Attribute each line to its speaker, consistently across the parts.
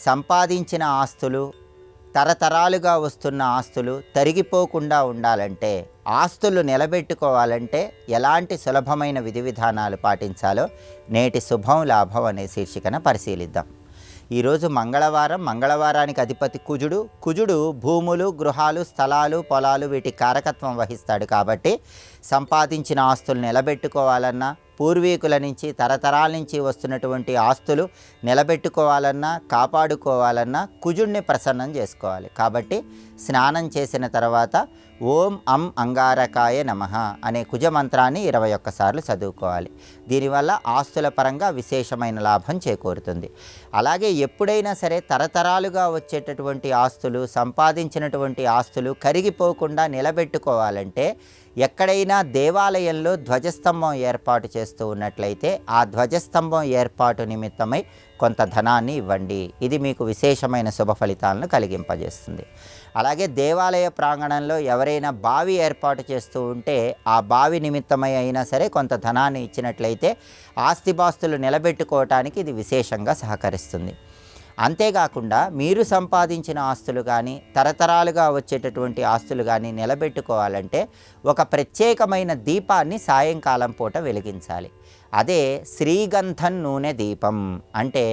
Speaker 1: సంపాదించిన ఆస్తులు, తరతరాలుగా వస్తున్న ఆస్తులు తరిగిపోకుండా ఉండాలంటే, ఆస్తులు నిలబెట్టుకోవాలంటే ఎలాంటి సులభమైన విధి విధానాలు పాటించాలో నేటి శుభం లాభం అనే శీర్షికన పరిశీలిద్దాం. ఈరోజు మంగళవారం. మంగళవారానికి అధిపతి కుజుడు భూములు, గృహాలు, స్థలాలు, పొలాలు వీటి కారకత్వం వహిస్తాడు. కాబట్టి సంపాదించిన ఆస్తులు నిలబెట్టుకోవాలన్నా, పూర్వీకుల నుంచి తరతరాల నుంచి వస్తున్నటువంటి ఆస్తులు నిలబెట్టుకోవాలన్నా, కాపాడుకోవాలన్నా కుజుడిని ప్రసన్నం చేసుకోవాలి. కాబట్టి స్నానం చేసిన తర్వాత ఓం అం అంగారకాయ నమః అనే కుజ మంత్రాన్ని 21 సార్లు చదువుకోవాలి. దీనివల్ల ఆస్తుల పరంగా విశేషమైన లాభం చేకూరుతుంది. అలాగే ఎప్పుడైనా సరే తరతరాలుగా వచ్చేటటువంటి ఆస్తులు, సంపాదించినటువంటి ఆస్తులు కరిగిపోకుండా నిలబెట్టుకోవాలంటే ఎక్కడైనా దేవాలయంలో ధ్వజస్తంభం ఏర్పాటు చేస్తూ ఉన్నట్లయితే ఆ ధ్వజస్తంభం ఏర్పాటు నిమిత్తమై కొంత ధనాన్ని ఇవ్వండి. ఇది మీకు విశేషమైన శుభ ఫలితాలను కలిగింపజేస్తుంది. అలాగే దేవాలయ ప్రాంగణంలో ఎవరైనా బావి ఏర్పాటు చేస్తూ ఉంటే ఆ బావి నిమిత్తమై అయినా సరే కొంత ధనాన్ని ఇచ్చినట్లయితే ఆస్తిపాస్తులు నిలబెట్టుకోవటానికి ఇది విశేషంగా సహకరిస్తుంది. అంతేకాకుండా మీరు సంపాదించిన ఆస్తులు కానీ, తరతరాలుగా వచ్చేటటువంటి ఆస్తులు కానీ నిలబెట్టుకోవాలంటే ఒక ప్రత్యేకమైన దీపాన్ని సాయంకాలం పూట వెలిగించాలి. అదే శ్రీగంధం నూనె దీపం. అంటే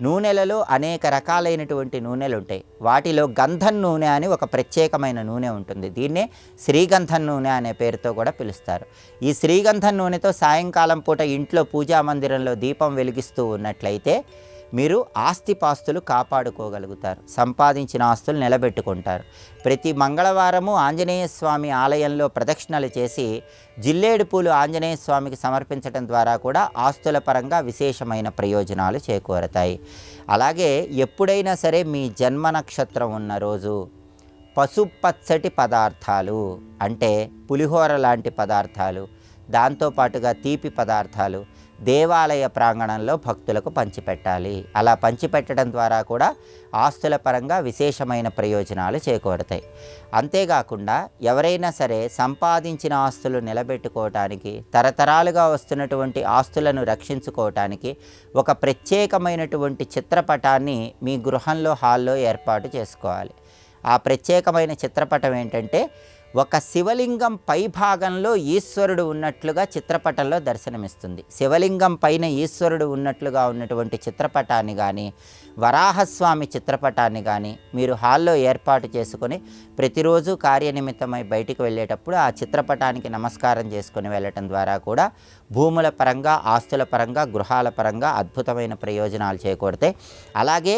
Speaker 1: నూనెలలో అనేక రకాలైనటువంటి నూనెలు ఉంటాయి. వాటిలో గంధం నూనె అని ఒక ప్రత్యేకమైన నూనె ఉంటుంది. దీన్నే శ్రీగంధం నూనె అనే పేరుతో కూడా పిలుస్తారు. ఈ శ్రీగంధం నూనెతో సాయంకాలం పూట ఇంట్లో పూజా మందిరంలో దీపం వెలిగిస్తూ ఉన్నట్లయితే మీరు ఆస్తిపాస్తులు కాపాడుకోగలుగుతారు, సంపాదించిన ఆస్తులు నిలబెట్టుకుంటారు. ప్రతి మంగళవారము ఆంజనేయ స్వామి ఆలయంలో ప్రదక్షిణలు చేసి జిల్లేడు పూలు ఆంజనేయ స్వామికి సమర్పించడం ద్వారా కూడా ఆస్తుల పరంగా విశేషమైన ప్రయోజనాలు చేకూరతాయి. అలాగే ఎప్పుడైనా సరే మీ జన్మ నక్షత్రం ఉన్న రోజు పసుపచ్చటి పదార్థాలు అంటే పులిహోర లాంటి పదార్థాలు, దాంతోపాటుగా తీపి పదార్థాలు దేవాలయ ప్రాంగణంలో భక్తులకు పంచిపెట్టాలి. అలా పంచిపెట్టడం ద్వారా కూడా ఆస్తుల పరంగా విశేషమైన ప్రయోజనాలు చేకూరతాయి. అంతేకాకుండా ఎవరైనా సరే సంపాదించిన ఆస్తులు నిలబెట్టుకోవటానికి, తరతరాలుగా వస్తున్నటువంటి ఆస్తులను రక్షించుకోవటానికి ఒక ప్రత్యేకమైనటువంటి చిత్రపటాన్ని మీ గృహంలో హాల్లో ఏర్పాటు చేసుకోవాలి. ఆ ప్రత్యేకమైన చిత్రపటం ఏంటంటే ఒక శివలింగం పై భాగంలో ఈశ్వరుడు ఉన్నట్లుగా చిత్రపటంలో దర్శనమిస్తుంది. శివలింగం పైన ఈశ్వరుడు ఉన్నట్లుగా ఉన్నటువంటి చిత్రపటాన్ని కానీ, వరాహస్వామి చిత్రపటాన్ని కానీ మీరు హాల్లో ఏర్పాటు చేసుకొని ప్రతిరోజు కార్యనిమిత్తమై బయటికి వెళ్ళేటప్పుడు ఆ చిత్రపటానికి నమస్కారం చేసుకొని వెళ్ళటం ద్వారా కూడా భూముల పరంగా, ఆస్తుల పరంగా, గృహాల పరంగా అద్భుతమైన ప్రయోజనాలు చేకూడతాయి. అలాగే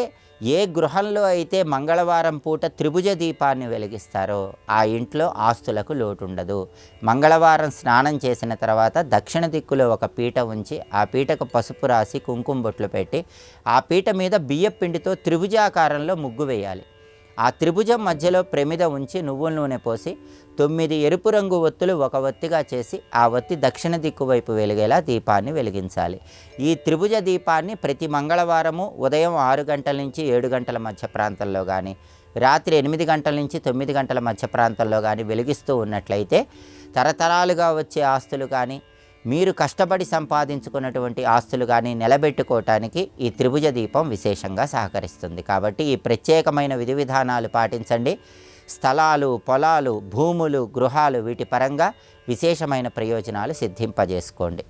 Speaker 1: ఏ గృహంలో అయితే మంగళవారం పూట త్రిభుజ దీపాన్ని వెలిగిస్తారో ఆ ఇంట్లో ఆస్తులకు లోటు ఉండదు. మంగళవారం స్నానం చేసిన తర్వాత దక్షిణ దిక్కులో ఒక పీట ఉంచి ఆ పీటకు పసుపు రాసి కుంకుమ బొట్లు పెట్టి ఆ పీట మీద బియ్యపిండితో త్రిభుజాకారంలో ముగ్గు వేయాలి. ఆ త్రిభుజం మధ్యలో ప్రమిద ఉంచి నువ్వుల నూనె పోసి 9 ఎరుపు రంగు ఒత్తులు ఒక ఒత్తిగా చేసి ఆ ఒత్తి దక్షిణ దిక్కు వైపు వెలిగేలా దీపాన్ని వెలిగించాలి. ఈ త్రిభుజ దీపాన్ని ప్రతి మంగళవారము ఉదయం 6 గంటల నుంచి 7 గంటల మధ్య ప్రాంతంలో కానీ, రాత్రి 8 గంటల నుంచి 9 గంటల మధ్య ప్రాంతంలో కానీ వెలిగిస్తూ ఉన్నట్లయితే తరతరాలుగా వచ్చే ఆస్తులు కానీ, మీరు కష్టపడి సంపాదించుకున్నటువంటి ఆస్తులు కానీ నిలబెట్టుకోవటానికి ఈ త్రిభుజ దీపం విశేషంగా సహకరిస్తుంది. కాబట్టి ఈ ప్రత్యేకమైన విధి విధానాలు పాటించండి. స్థలాలు, పొలాలు, భూములు, గృహాలు వీటి పరంగా విశేషమైన ప్రయోజనాలు సిద్ధింపజేసుకోండి.